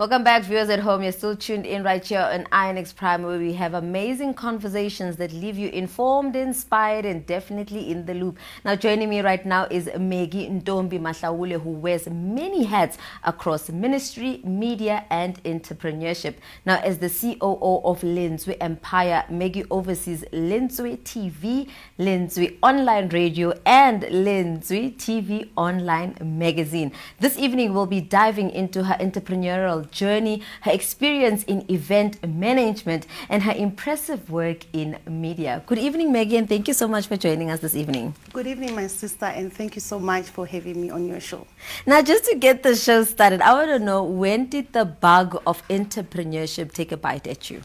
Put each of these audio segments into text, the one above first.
Welcome back, viewers at home. You're still tuned in right here on INX Prime, where we have amazing conversations that leave you informed, inspired, and definitely in the loop. Now, joining me right now is Maggie Ntombi Mahlaule, who wears many hats across ministry, media, and entrepreneurship. Now, as the COO of Lentswe Empire, Maggie oversees LentsweTV, Lentswe Online Radio, and LentsweTV Online Magazine. This evening, we'll be diving into her entrepreneurial journey, her experience in event management, and her impressive work in media. Good evening, Maggie, and thank you so much for joining us this evening. Good evening, my sister, and thank you so much for having me on your show. Now, just to get the show started, I want to know, when did the bug of entrepreneurship take a bite at you?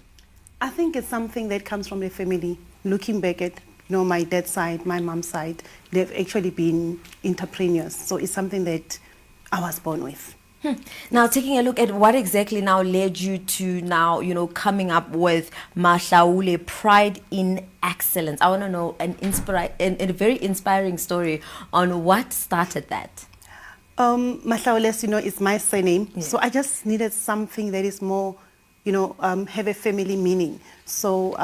I think it's something that comes from the family. Looking back at my dad's side, my mom's side, they've actually been entrepreneurs. So it's something that I was born with. Now, taking a look at what exactly now led you to now, coming up with Mahlaule, Pride in Excellence. I want to know a very inspiring story on what started that. Mahlaule, is my surname. Yeah. So I just needed something that is more, have a family meaning. So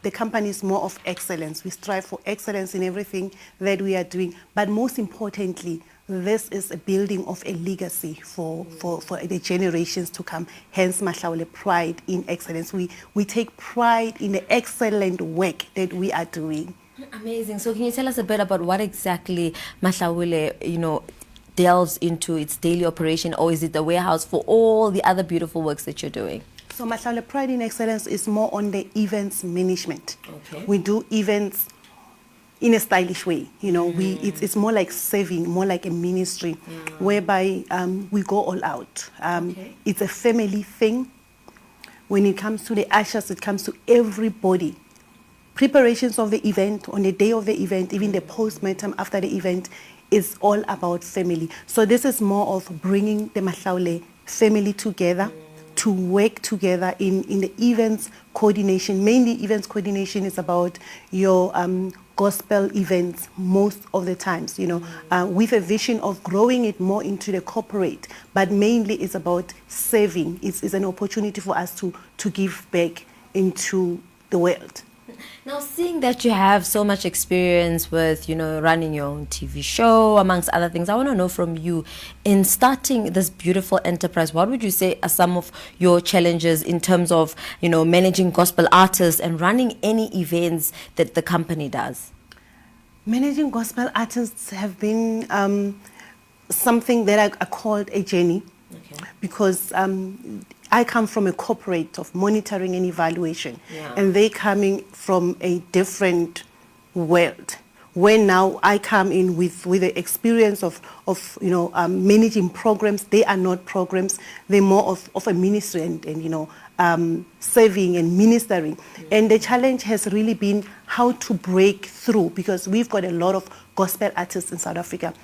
the company is more of excellence. We strive for excellence in everything that we are doing. But most importantly, this is a building of a legacy for the generations to come. Hence, Mahlaule, Pride in Excellence. We take pride in the excellent work that we are doing. Amazing. So can you tell us a bit about what exactly Mahlaule, delves into its daily operation, or is it the warehouse for all the other beautiful works that you're doing? So Mahlaule, Pride in Excellence is more on the events management. Okay. We do events in a stylish way, it's more like serving, more like a ministry, whereby we go all out. Okay. It's a family thing. When it comes to the ushers, it comes to everybody. Preparations of the event, on the day of the event, even the postmortem after the event, is all about family. So this is more of bringing the Mahlaule family together, to work together in the events coordination. Mainly events coordination is about your gospel events most of the times, with a vision of growing it more into the corporate, but mainly it's about serving. It's an opportunity for us to give back into the world. Now, seeing that you have so much experience with, running your own TV show, amongst other things, I want to know from you, in starting this beautiful enterprise, what would you say are some of your challenges in terms of, managing gospel artists and running any events that the company does? Managing gospel artists have been something that I called a journey. Okay. Because I come from a corporate of monitoring and evaluation, and they coming from a different world. When now I come in with the experience of managing programs. They are not programs; they're more of a ministry and serving and ministering. And the challenge has really been how to break through, because we've got a lot of gospel artists in South Africa.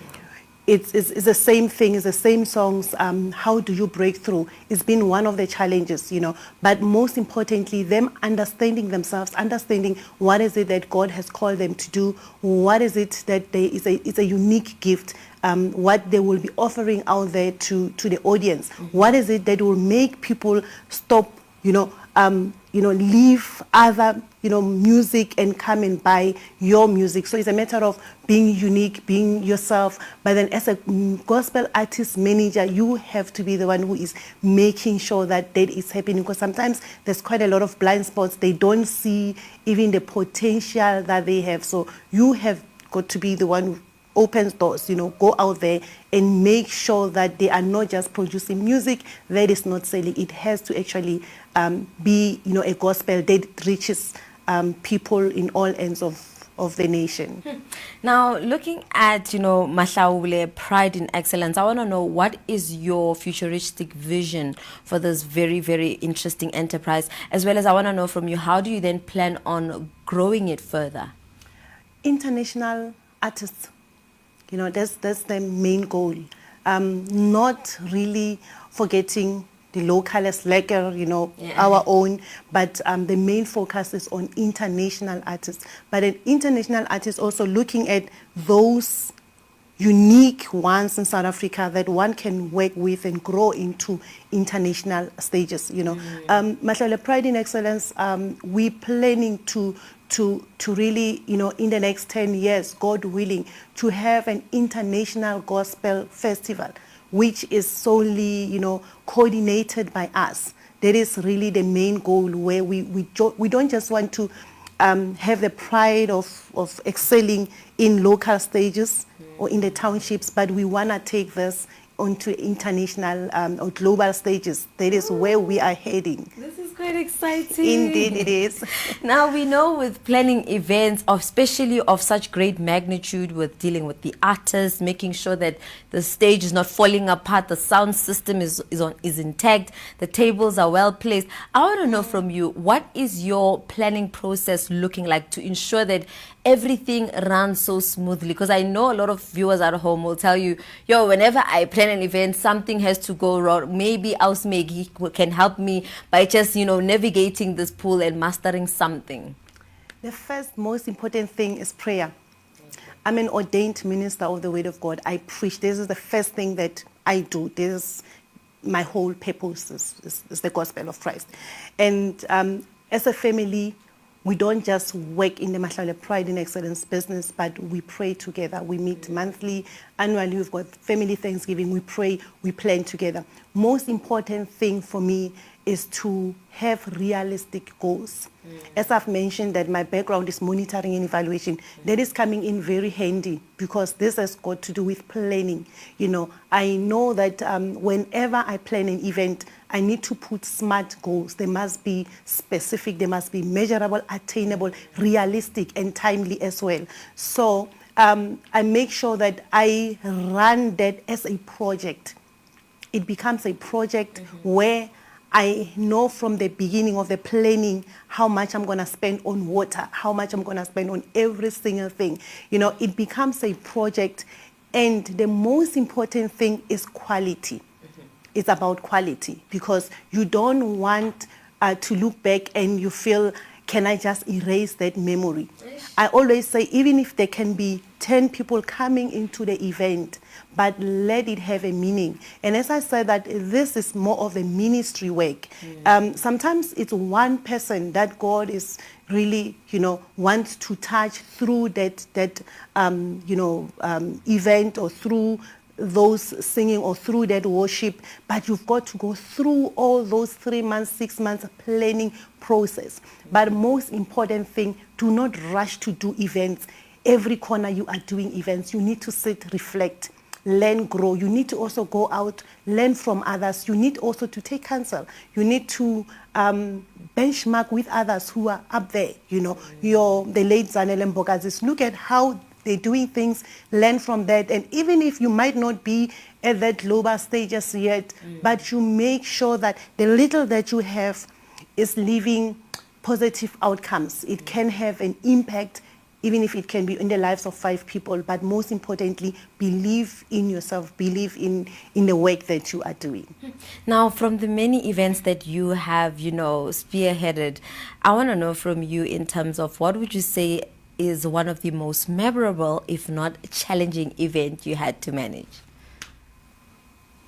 It's the same thing, it's the same songs. How do you break through? It's been one of the challenges, But most importantly, them understanding themselves, understanding what is it that God has called them to do, what is it that it's a unique gift, what they will be offering out there to the audience. What is it that will make people stop, leave other, music and come and buy your music. So it's a matter of being unique, being yourself. But then as a gospel artist manager, you have to be the one who is making sure that is happening. Because sometimes there's quite a lot of blind spots. They don't see even the potential that they have. So you have got to be the one who opens doors, go out there and make sure that they are not just producing music that is not selling. It has to actually be, a gospel that reaches people in all ends of the nation. Now, looking at, Mahlaule, Pride in Excellence, I want to know, what is your futuristic vision for this very, very interesting enterprise? As well as I want to know from you, how do you then plan on growing it further? International artists. That's the main goal. Not really forgetting the local as lekker, our own, but the main focus is on international artists. But an international artist also looking at those unique ones in South Africa that one can work with and grow into international stages. Mahlaule Pride in Excellence, we're planning to really, in the next 10 years, God willing, to have an international gospel festival, which is solely, coordinated by us. That is really the main goal, where we don't just want to have the pride of excelling in local stages or in the townships, but we want to take this onto international or global stages. That is where we are heading. This is quite exciting. Indeed it is. Now, we know with planning events, especially of such great magnitude, with dealing with the artists, making sure that the stage is not falling apart, the sound system is intact, the tables are well placed. I want to know from you, what is your planning process looking like to ensure that everything runs so smoothly? Because I know a lot of viewers at home will tell you, whenever I plan an event, something has to go wrong. Maybe us Maggie can help me by just, navigating this pool and mastering something. The first most important thing is prayer. I'm an ordained minister of the Word of God. I preach. This is the first thing that I do. This is my whole purpose is the gospel of Christ. And as a family, we don't just work in the Mahlaule Pride in Excellence business, but we pray together. We meet monthly, annually. We've got family Thanksgiving. We pray, we plan together. Most important thing for me is to have realistic goals. As I've mentioned, that my background is monitoring and evaluation. That is coming in very handy, because this has got to do with planning. I know that whenever I plan an event, I need to put SMART goals. They must be specific, they must be measurable, attainable, realistic, and timely as well. So I make sure that I run that as a project. It becomes a project where I know from the beginning of the planning how much I'm going to spend on water, how much I'm going to spend on every single thing. It becomes a project, and the most important thing is quality. It's about quality, because you don't want to look back and you feel, can I just erase that memory? I always say, even if there can be 10 people coming into the event, but let it have a meaning. And as I said, that this is more of a ministry work. Sometimes it's one person that God is really, wants to touch through that event, or through those singing, or through that worship, but you've got to go through all those 3 months, 6 months planning process. But most important thing, do not rush to do events. Every corner you are doing events, you need to sit, reflect, learn, grow. You need to also go out, learn from others. You need also to take counsel. You need to benchmark with others who are up there. The late Zanele Mbogazis, look at how they're doing things, learn from that. And even if you might not be at that global stage as yet, but you make sure that the little that you have is leaving positive outcomes. It can have an impact, even if it can be in the lives of 5 people. But most importantly, believe in yourself, believe in the work that you are doing. Now, from the many events that you have, spearheaded, I want to know from you, in terms of, what would you say is one of the most memorable, if not challenging, event you had to manage?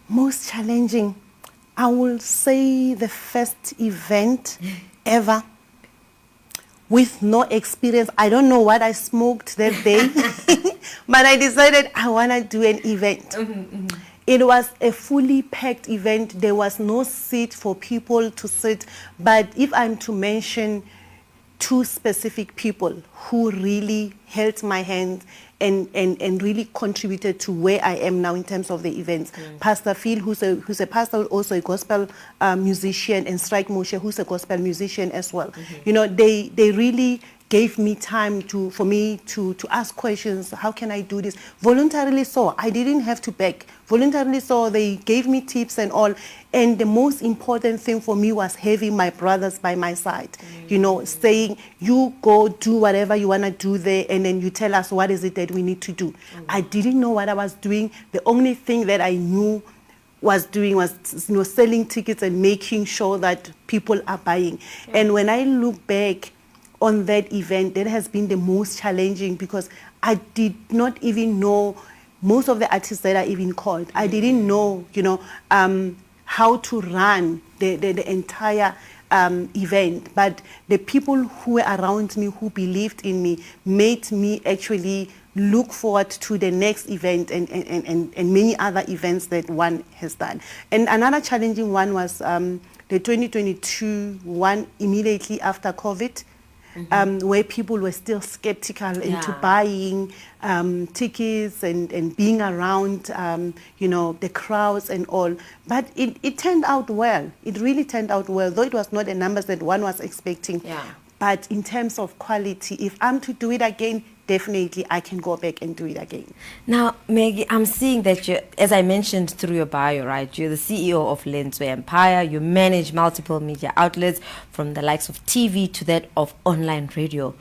Most challenging, I will say the first event ever, with no experience. I don't know what I smoked that day, but I decided I want to do an event. It was a fully packed event. There was no seat for people to sit. But if I'm to mention 2 specific people who really held my hand and really contributed to where I am now in terms of the events. Pastor Phil, who's a pastor, also a gospel musician, and Strike Moshe, who's a gospel musician as well. They really gave me time for me to ask questions. How can I do this? Voluntarily so. I didn't have to beg. Voluntarily so. They gave me tips and all. And the most important thing for me was having my brothers by my side. Saying, you go do whatever you want to do there, and then you tell us what is it that we need to do. I didn't know what I was doing. The only thing that I knew was doing was selling tickets and making sure that people are buying. And when I look back on that event, that has been the most challenging, because I did not even know most of the artists that I even called, I didn't know, how to run the entire event. But the people who were around me, who believed in me, made me actually look forward to the next event and many other events that one has done. And another challenging one was the 2022 one immediately after COVID. Where people were still skeptical into buying tickets and being around, the crowds and all. But it turned out well. It really turned out well, though it was not the numbers that one was expecting. Yeah. But in terms of quality, if I'm to do it again, definitely I can go back and do it again. Now, Maggie, I'm seeing that you, as I mentioned through your bio, right, you're the CEO of Lentswe Empire. You manage multiple media outlets from the likes of TV to that of online radio.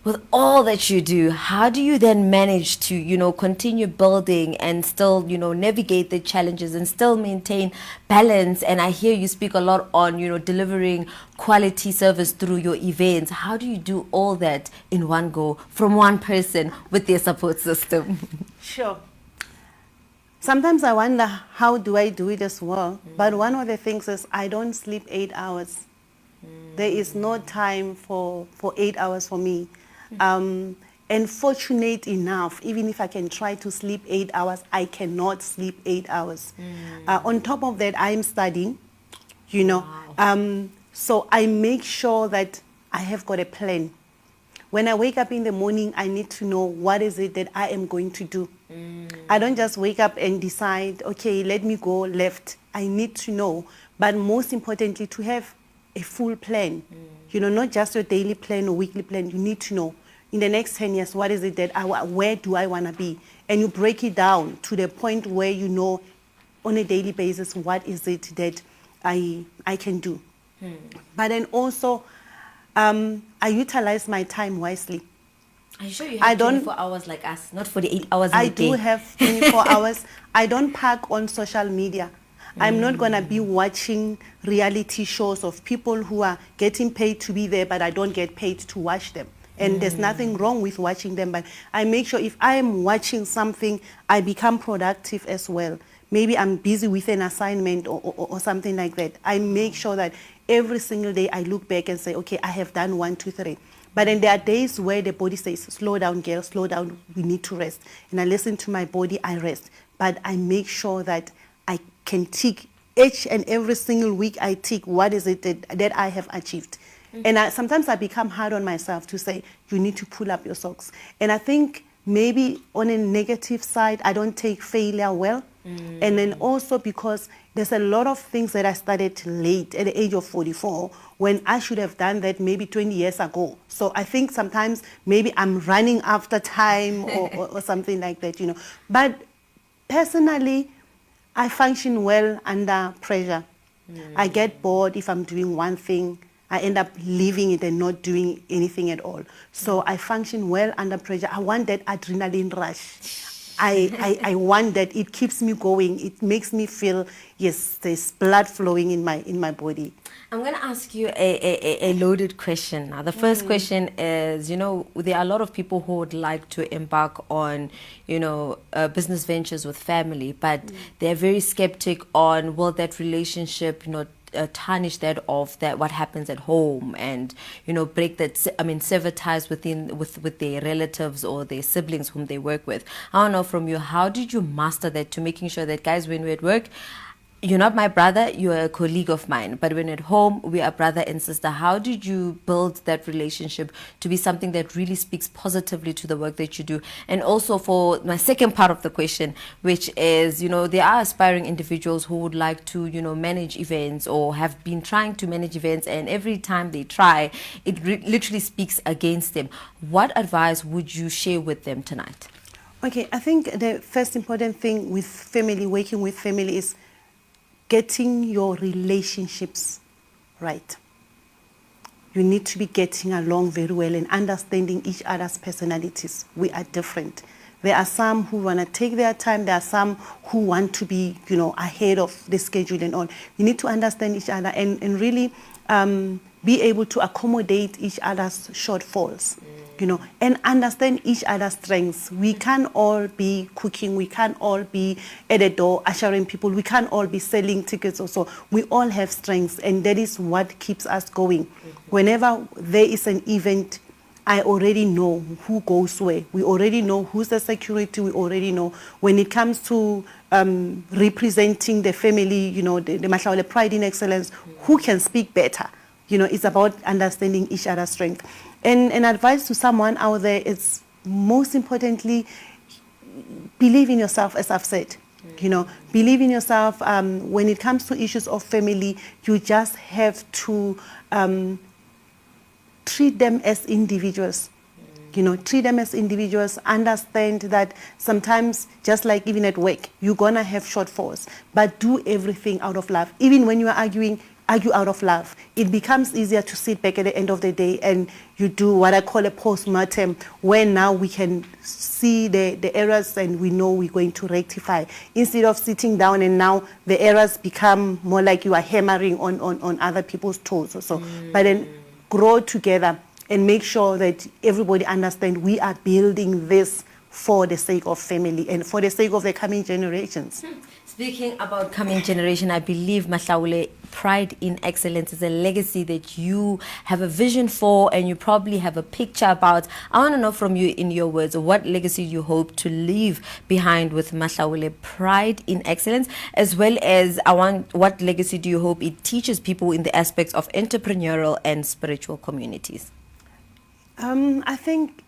With all that you do, how do you then manage to, continue building and still, navigate the challenges and still maintain balance? And I hear you speak a lot on, delivering quality service through your events. How do you do all that in one go from one person with their support system? Sure. Sometimes I wonder, how do I do it as well? But one of the things is I don't sleep 8 hours. There is no time for 8 hours for me. And fortunate enough, even if I can try to sleep 8 hours, I cannot sleep 8 hours. On top of that, I'm studying, Wow. so I make sure that I have got a plan. When I wake up in the morning, I need to know what is it that I am going to do. I don't just wake up and decide, okay, let me go left. I need to know, but most importantly, to have a full plan. Not just your daily plan or weekly plan. You need to know, in the next 10 years, what is it that where do I want to be? And you break it down to the point where you know on a daily basis what is it that I can do. But then also, I utilize my time wisely. Are you sure you have 24 hours like us, not 48 hours in a day? I do have 24 hours. I don't park on social media. I'm not going to be watching reality shows of people who are getting paid to be there, but I don't get paid to watch them. And there's nothing wrong with watching them, but I make sure if I am watching something, I become productive as well. Maybe I'm busy with an assignment or something like that. I make sure that every single day I look back and say, okay, I have done 1, 2, 3. But then there are days where the body says, slow down, girl, slow down, we need to rest. And I listen to my body, I rest. But I make sure that I can tick each and every single week. I tick what is it that I have achieved. And sometimes I become hard on myself to say, you need to pull up your socks. And I think maybe on a negative side, I don't take failure well. And then also because there's a lot of things that I started late at the age of 44 when I should have done that maybe 20 years ago. So I think sometimes maybe I'm running after time or something like that, But personally, I function well under pressure. I get bored if I'm doing one thing. I end up leaving it and not doing anything at all. So I function well under pressure. I want that adrenaline rush. I want that. It keeps me going. It makes me feel, yes, there's blood flowing in my body. I'm going to ask you a loaded question. Now, the first question is, there are a lot of people who would like to embark on, business ventures with family, but they're very skeptic on, will that relationship, tarnish that of that what happens at home and break that sever ties with their relatives or their siblings whom they work with. I don't know from you, how did you master that to making sure that, guys, when we're at work, you're not my brother, you're a colleague of mine, but when at home we are brother and sister? How did you build that relationship to be something that really speaks positively to the work that you do? And also for my second part of the question, which is, there are aspiring individuals who would like to, manage events or have been trying to manage events, and every time they try, it literally speaks against them. What advice would you share with them tonight? Okay, I think the first important thing with family, working with family, is getting your relationships right. You need to be getting along very well and understanding each other's personalities. We are different. There are some who want to take their time. There are some who want to be, ahead of the schedule and all. You need to understand each other and really be able to accommodate each other's shortfalls. and understand each other's strengths. We can't all be cooking. We can't all be at the door ushering people. We can't all be selling tickets also. We all have strengths, and that is what keeps us going. Whenever there is an event, I already know who goes where. We already know who's the security. We already know when it comes to representing the family, the Mahlaule Pride in Excellence, who can speak better. It's about understanding each other's strength. And an advice to someone out there is, most importantly, believe in yourself, as I've said. Believe in yourself. When it comes to issues of family, you just have to treat them as individuals. Treat them as individuals. Understand that sometimes, just like even at work, you're going to have shortfalls. But do everything out of love. Even when you are arguing, argue out of love. It becomes easier to sit back at the end of the day and you do what I call a post-mortem, where now we can see the errors and we know we're going to rectify. Instead of sitting down and now the errors become more like you are hammering on other people's toes or so. But then grow together and make sure that everybody understands we are building this for the sake of family and for the sake of the coming generations. Speaking about coming generation, I believe, Mahlaule, Pride in Excellence is a legacy that you have a vision for and you probably have a picture about. I want to know from you, in your words, what legacy you hope to leave behind with Mahlaule Pride in Excellence, as well as what legacy do you hope it teaches people in the aspects of entrepreneurial and spiritual communities? I think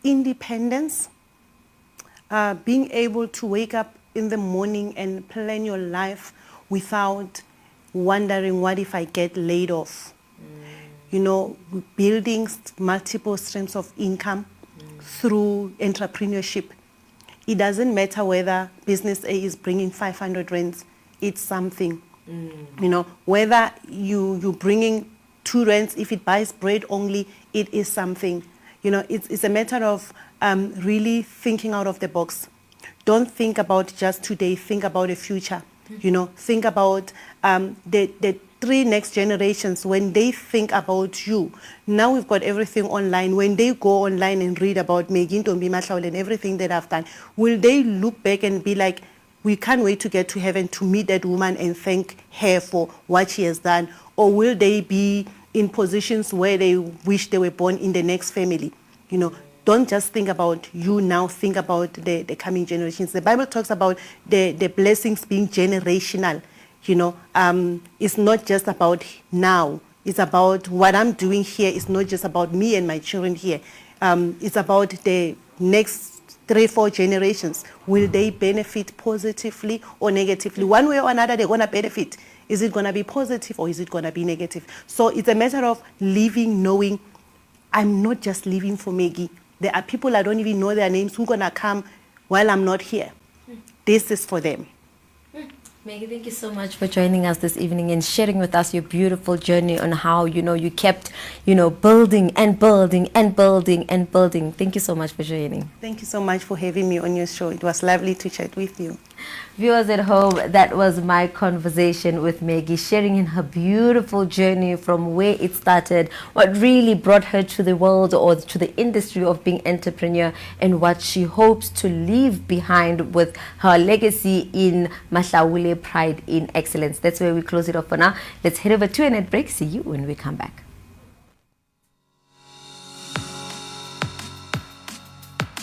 independence, being able to wake up in the morning and plan your life without wondering, what if I get laid off? Building multiple streams of income through entrepreneurship. It doesn't matter whether business A is bringing 500 rands, it's something. Whether you bringing 2 rands, if it buys bread only, it is something. It's a matter of really thinking out of the box. Don't think about just today, think about the future. Think about the 3 next generations. When they think about you, now we've got everything online. When they go online and read about Maggie Ntombi Mahlaule and everything that I've done, will they look back and be like, we can't wait to get to heaven to meet that woman and thank her for what she has done? Or will they be in positions where they wish they were born in the next family? Don't just think about you now, think about the coming generations. The Bible talks about the blessings being generational. It's not just about now. It's about what I'm doing here. It's not just about me and my children here. It's about the next 3-4 generations. Will they benefit positively or negatively? One way or another, they're going to benefit. Is it going to be positive or is it going to be negative? So it's a matter of living, knowing, I'm not just living for Maggie. There are people I don't even know their names who are going to come while I'm not here. This is for them. Maggie, thank you so much for joining us this evening and sharing with us your beautiful journey on how, you kept, building and building and building and building. Thank you so much for joining. Thank you so much for having me on your show. It was lovely to chat with you. Viewers at home, that was my conversation with Maggie, sharing in her beautiful journey from where it started, what really brought her to the world or to the industry of being entrepreneur, and what she hopes to leave behind with her legacy in Mahlaule Pride in Excellence. That's where we close it off for now. Let's head over to an ad break. See you when we come back.